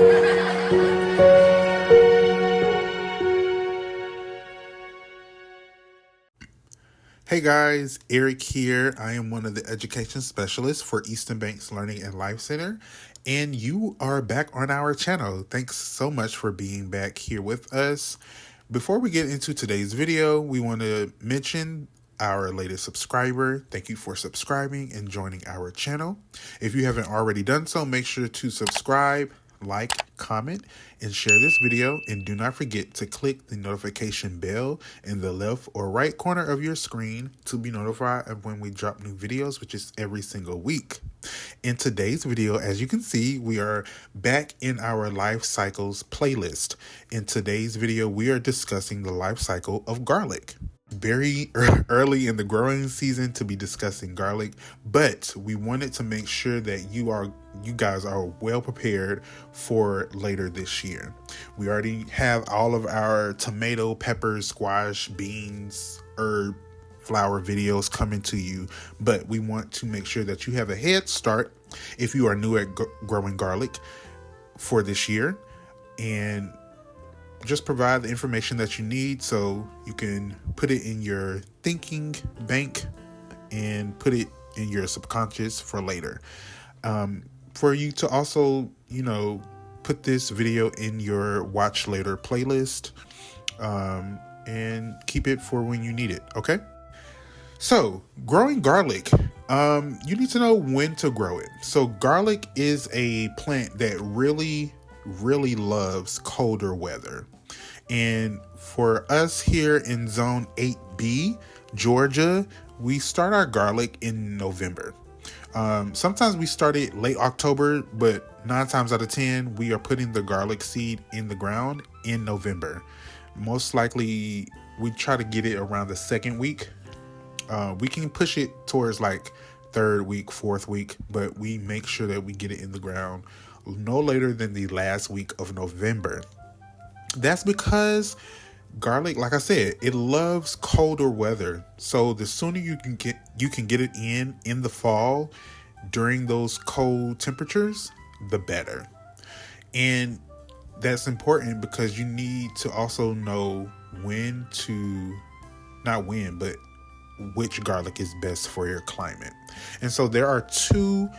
Hey guys, Eric here. I am one of the education specialists for Easton Bank's Learning and Life Center, and you are back on our channel. Thanks so much for being back here with us. Before we get into today's video, we want to mention our latest subscriber. Thank you for subscribing and joining our channel. If you haven't already done so, make sure to subscribe, like, comment, and share this video, and do not forget to click the notification bell in the left or right corner of your screen to be notified of when we drop new videos, which is every single week. In today's video, as you can see, we are back in our life cycles playlist. In today's video, we are discussing the life cycle of garlic. Very early in the growing season to be discussing garlic, but we wanted to make sure that you guys are well prepared for later this year. We already have all of our tomato, peppers, squash, beans, herb, flower videos coming to you, but we want to make sure that you have a head start if you are new at growing garlic for this year, and just provide the information that you need so you can put it in your thinking bank and put it in your subconscious for later. For you to also, put this video in your watch later playlist, and keep it for when you need it. Okay. So growing garlic, you need to know when to grow it. So garlic is a plant that really loves colder weather. And for us here in zone 8B, Georgia, we start our garlic in November. Sometimes we start it late October, but 9 times out of 10, we are putting the garlic seed in the ground in November. Most likely we try to get it around the 2nd week. We can push it towards like 3rd week, 4th week, but we make sure that we get it in the ground no later than the last week of November. That's because garlic, like I said, it loves colder weather. So the sooner you can get it in the fall during those cold temperatures, the better. And that's important because you need to also know but which garlic is best for your climate. And so there are two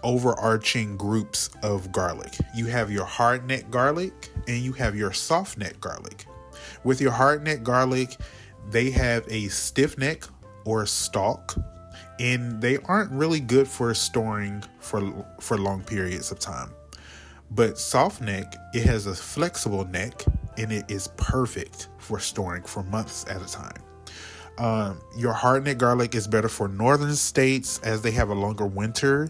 overarching groups of garlic. You have your hard neck garlic and you have your soft neck garlic. With your hard neck garlic, they have a stiff neck or stalk, and they aren't really good for storing for long periods of time. But soft neck, it has a flexible neck and it is perfect for storing for months at a time. Your hard neck garlic is better for northern states as they have a longer winter,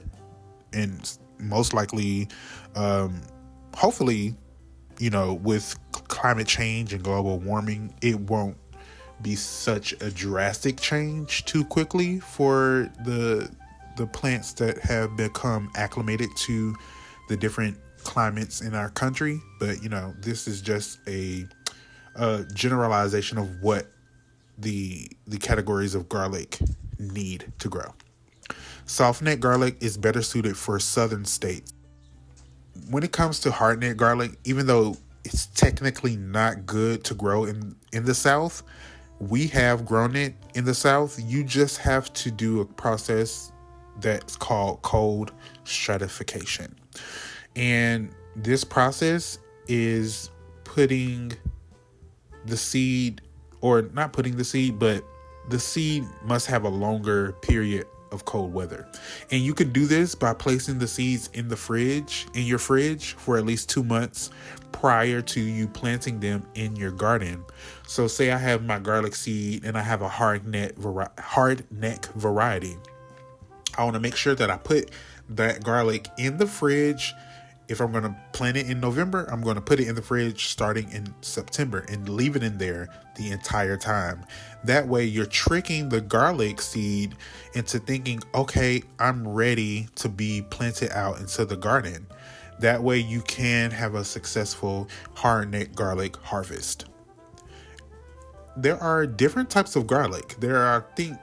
and most likely, hopefully, with climate change and global warming, it won't be such a drastic change too quickly for the plants that have become acclimated to the different climates in our country. But this is just a generalization of what the categories of garlic need to grow. Soft neck garlic is better suited for southern states. When it comes to hard neck garlic, even though it's technically not good to grow in the South, we have grown it in the South. You just have to do a process that's called cold stratification. And this process is putting the seed, or not putting the seed, but the seed must have a longer period of cold weather. And you can do this by placing the seeds in your fridge for at least 2 months prior to you planting them in your garden. So say I have my garlic seed and I have a hard neck variety. I want to make sure that I put that garlic in the fridge. If I'm going to plant it in November, I'm going to put it in the fridge starting in September and leave it in there the entire time. That way you're tricking the garlic seed into thinking, okay, I'm ready to be planted out into the garden. That way you can have a successful hard neck garlic harvest. There are different types of garlic. There are, I think,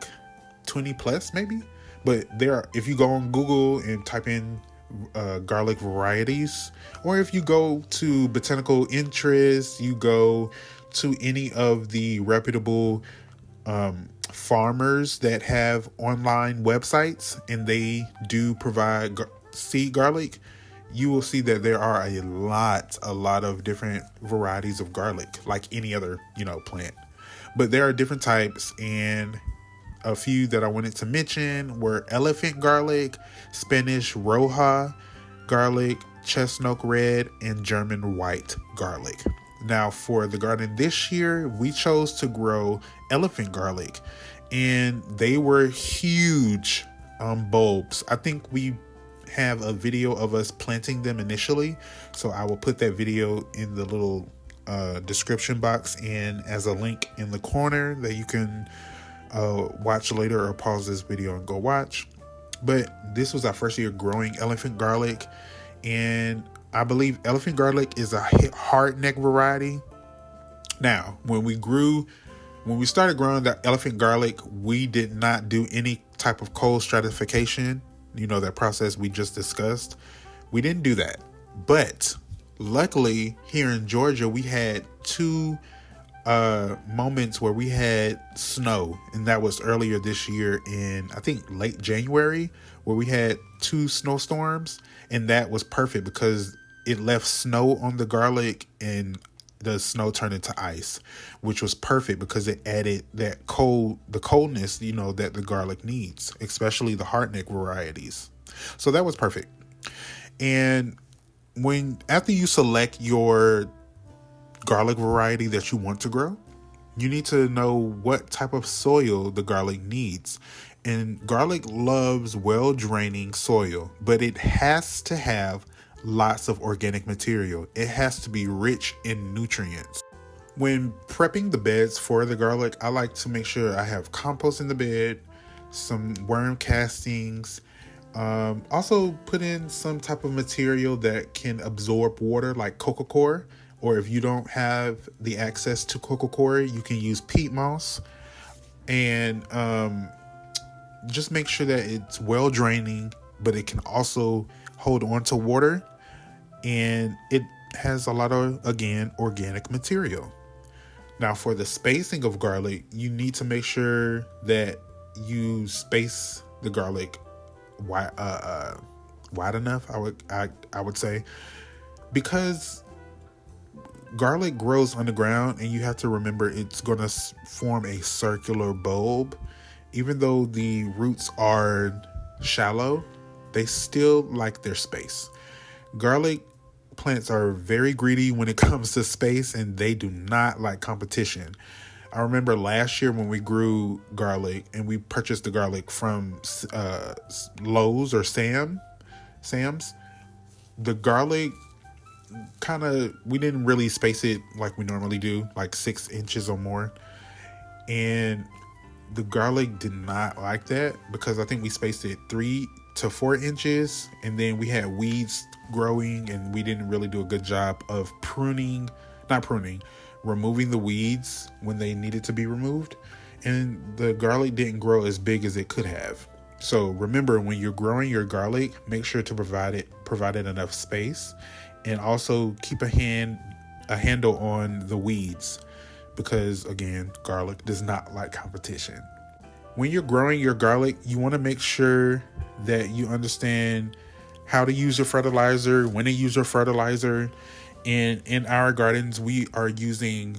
20 plus maybe, but if you go on Google and type in garlic varieties. Or if you go to Botanical Interest, you go to any of the reputable farmers that have online websites and they do provide seed garlic, you will see that there are a lot of different varieties of garlic, like any other, plant. But there are different types, and a few that I wanted to mention were elephant garlic, Spanish roja garlic, chestnut red, and German white garlic. Now, for the garden this year, we chose to grow elephant garlic, and they were huge bulbs. I think we have a video of us planting them initially, so I will put that video in the little description box and as a link in the corner that you can watch later, or pause this video and go watch. But this was our first year growing elephant garlic, and I believe elephant garlic is a hardneck variety. Now, when we started growing the elephant garlic, we did not do any type of cold stratification, that process we just discussed. We didn't do that. But luckily, here in Georgia, we had two moments where we had snow, and that was earlier this year in, I think, late January, where we had 2 snowstorms, and that was perfect because it left snow on the garlic and the snow turned into ice, which was perfect because it added the coldness, that the garlic needs, especially the hardneck varieties. So that was perfect. And after you select your garlic variety that you want to grow, you need to know what type of soil the garlic needs. And garlic loves well-draining soil, but it has to have lots of organic material. It has to be rich in nutrients. When prepping the beds for the garlic, I like to make sure I have compost in the bed, some worm castings, also put in some type of material that can absorb water, like coco coir, or if you don't have the access to coco coir, you can use peat moss. And just make sure that it's well draining, but it can also hold on to water, and it has a lot of, again, organic material. Now, for the spacing of garlic, you need to make sure that you space the garlic wide enough, I would say, because garlic grows underground, and you have to remember it's going to form a circular bulb. Even though the roots are shallow, they still like their space. Garlic plants are very greedy when it comes to space, and they do not like competition. I remember last year when we grew garlic and we purchased the garlic from Lowe's or Sam's, the garlic we didn't really space it like we normally do, like 6 inches or more. And the garlic did not like that because I think we spaced it 3 to 4 inches, and then we had weeds growing, and we didn't really do a good job of removing the weeds when they needed to be removed, and the garlic didn't grow as big as it could have. So remember, when you're growing your garlic, make sure to provide it enough space, and also keep a handle on the weeds, because again, garlic does not like competition. When you're growing your garlic, you want to make sure that you understand how to use your fertilizer, when to use your fertilizer. And in our gardens, we are using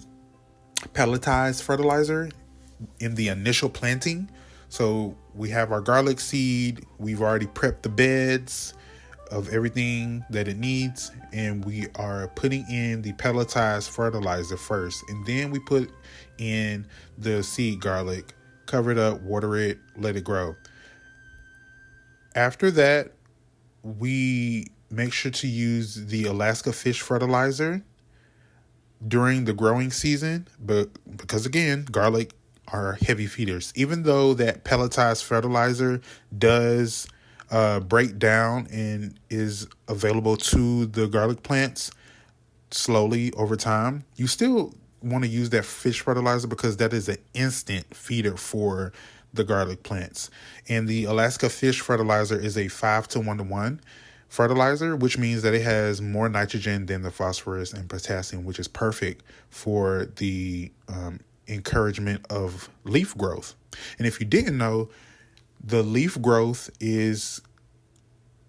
pelletized fertilizer in the initial planting. So we have our garlic seed. We've already prepped the beds of everything that it needs, and we are putting in the pelletized fertilizer first, and then we put in the seed garlic, cover it up, water it, let it grow. After that, we make sure to use the Alaska fish fertilizer during the growing season, but because again, garlic are heavy feeders. Even though that pelletized fertilizer does break down and is available to the garlic plants slowly over time, you still want to use that fish fertilizer because that is an instant feeder for the garlic plants. And the Alaska fish fertilizer is a 5 to 1 to 1, fertilizer, which means that it has more nitrogen than the phosphorus and potassium, which is perfect for the encouragement of leaf growth. And if you didn't know, the leaf growth is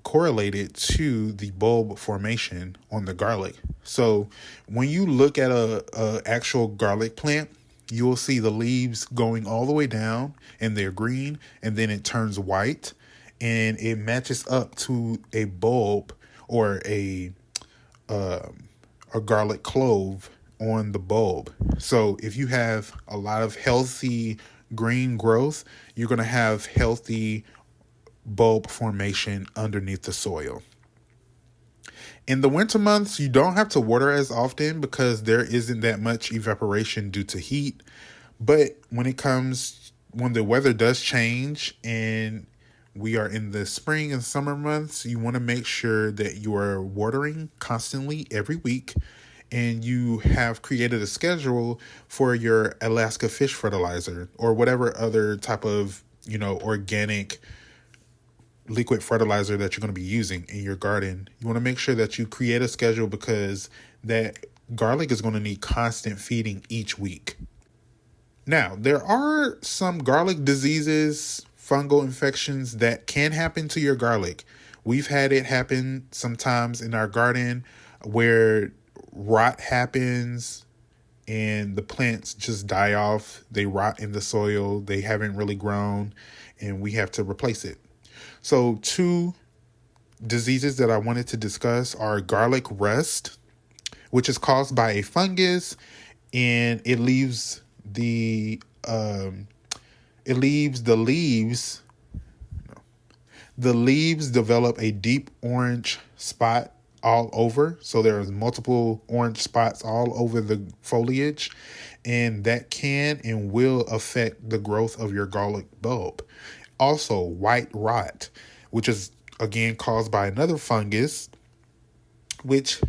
correlated to the bulb formation on the garlic. So when you look at a actual garlic plant, you will see the leaves going all the way down and they're green, and then it turns white and it matches up to a bulb or a garlic clove on the bulb. So if you have a lot of healthy green growth, you're going to have healthy bulb formation underneath the soil. In the winter months, you don't have to water as often because there isn't that much evaporation due to heat. But when the weather does change and we are in the spring and summer months, you want to make sure that you are watering constantly every week, and you have created a schedule for your Alaska fish fertilizer or whatever other type of, organic liquid fertilizer that you're going to be using in your garden. You want to make sure that you create a schedule because that garlic is going to need constant feeding each week. Now, there are some garlic diseases, fungal infections that can happen to your garlic. We've had it happen sometimes in our garden where rot happens and the plants just die off. They rot in the soil. They haven't really grown, and we have to replace it. So 2 diseases that I wanted to discuss are garlic rust, which is caused by a fungus, and it leaves the leaves. The leaves develop a deep orange spot all over. So there's multiple orange spots all over the foliage, and that can and will affect the growth of your garlic bulb. Also, white rot, which is again caused by another fungus, which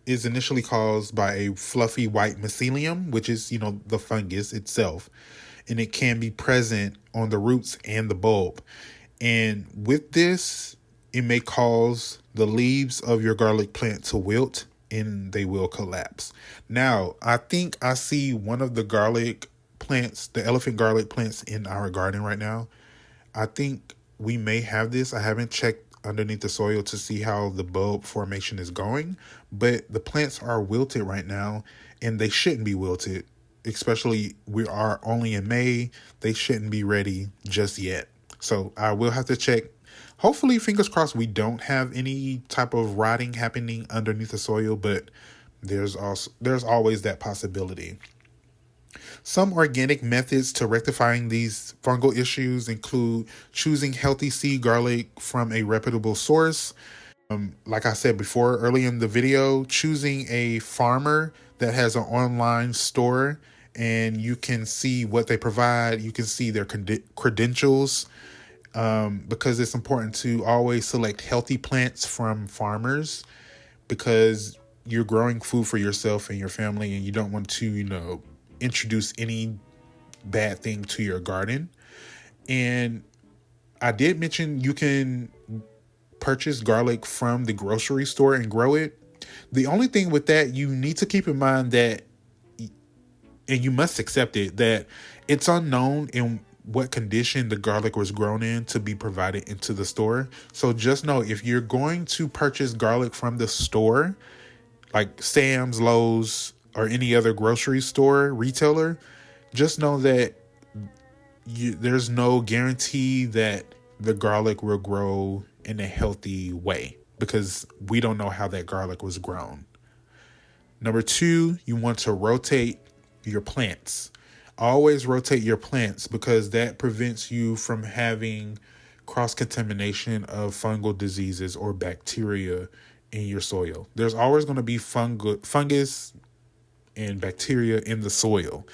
is initially caused by a fluffy white mycelium, which is, the fungus itself. And it can be present on the roots and the bulb. And with this, it may cause the leaves of your garlic plant to wilt and they will collapse. Now, I think I see one of the garlic plants, the elephant garlic plants in our garden right now. I think we may have this. I haven't checked underneath the soil to see how the bulb formation is going, but the plants are wilted right now, and they shouldn't be wilted, especially we are only in May. They shouldn't be ready just yet. So I will have to check. Hopefully, fingers crossed, we don't have any type of rotting happening underneath the soil, but there's always that possibility. Some organic methods to rectifying these fungal issues include choosing healthy seed garlic from a reputable source. Like I said before, early in the video, choosing a farmer that has an online store and you can see what they provide. You can see their credentials, because it's important to always select healthy plants from farmers, because you're growing food for yourself and your family, and you don't want to, introduce any bad thing to your garden. And I did mention you can purchase garlic from the grocery store and grow it. The only thing with that, you need to keep in mind that, and you must accept it, that it's unknown in what condition the garlic was grown in to be provided into the store. So just know, if you're going to purchase garlic from the store, like Sam's, Lowe's, or any other grocery store retailer, just know that there's no guarantee that the garlic will grow in a healthy way, because we don't know how that garlic was grown. Number 2, you want to rotate your plants. Always rotate your plants, because that prevents you from having cross-contamination of fungal diseases or bacteria in your soil. There's always going to be fungus and bacteria in the soil,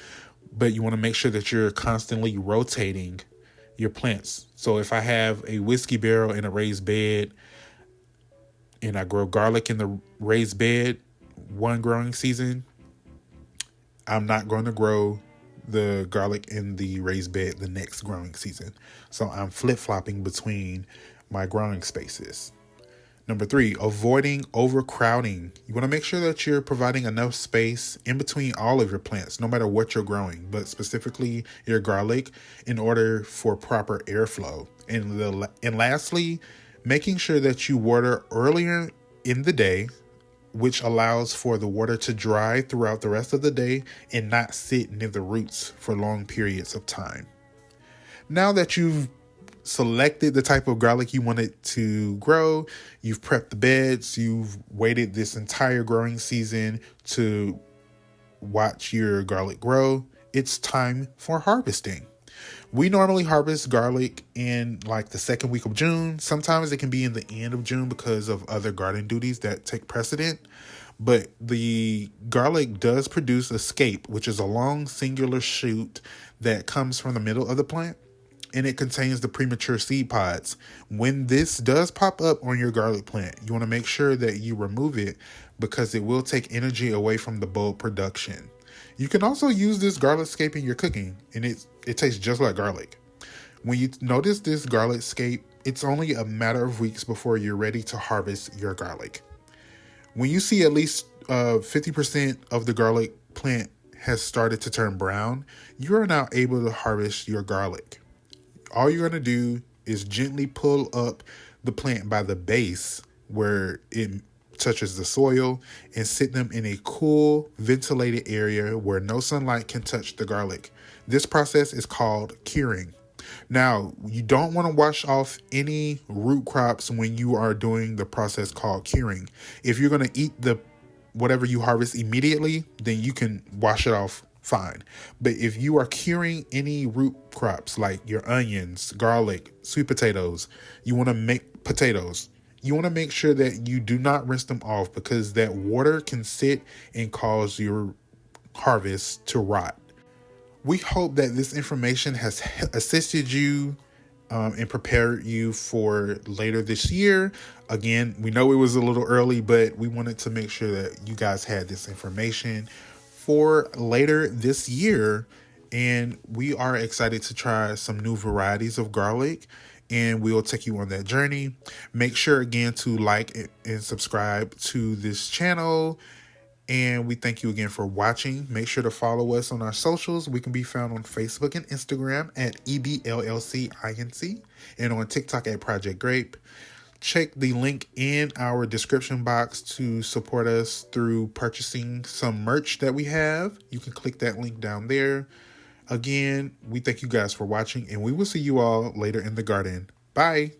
but you want to make sure that you're constantly rotating your plants. So if I have a whiskey barrel in a raised bed and I grow garlic in the raised bed one growing season, I'm not going to grow the garlic in the raised bed the next growing season. So I'm flip-flopping between my growing spaces. Number 3, avoiding overcrowding. You want to make sure that you're providing enough space in between all of your plants, no matter what you're growing, but specifically your garlic, in order for proper airflow. And lastly, making sure that you water earlier in the day, which allows for the water to dry throughout the rest of the day and not sit near the roots for long periods of time. Now that you've selected the type of garlic you wanted to grow, you've prepped the beds, you've waited this entire growing season to watch your garlic grow, it's time for harvesting. We normally harvest garlic in like the second week of June. Sometimes it can be in the end of June because of other garden duties that take precedent. But the garlic does produce a scape, which is a long singular shoot that comes from the middle of the plant, and it contains the premature seed pods. When this does pop up on your garlic plant, you want to make sure that you remove it because it will take energy away from the bulb production. You can also use this garlic scape in your cooking, and it tastes just like garlic. When you notice this garlic scape, it's only a matter of weeks before you're ready to harvest your garlic. When you see at least 50% of the garlic plant has started to turn brown, you are now able to harvest your garlic. All you're going to do is gently pull up the plant by the base where it touches the soil and sit them in a cool, ventilated area where no sunlight can touch the garlic. This process is called curing. Now, you don't want to wash off any root crops when you are doing the process called curing. If you're going to eat whatever you harvest immediately, then you can wash it off fine. But if you are curing any root crops like your onions, garlic, sweet potatoes, you want to make potatoes, you want to make sure that you do not rinse them off because that water can sit and cause your harvest to rot. We hope that this information has assisted you and prepared you for later this year. Again, we know it was a little early, but we wanted to make sure that you guys had this information for later this year. And we are excited to try some new varieties of garlic, and we will take you on that journey. Make sure again to like and subscribe to this channel. And we thank you again for watching. Make sure to follow us on our socials. We can be found on Facebook and Instagram at EBLLC INC and on TikTok at Project Grape. Check the link in our description box to support us through purchasing some merch that we have. You can click that link down there. Again, we thank you guys for watching, and we will see you all later in the garden. Bye.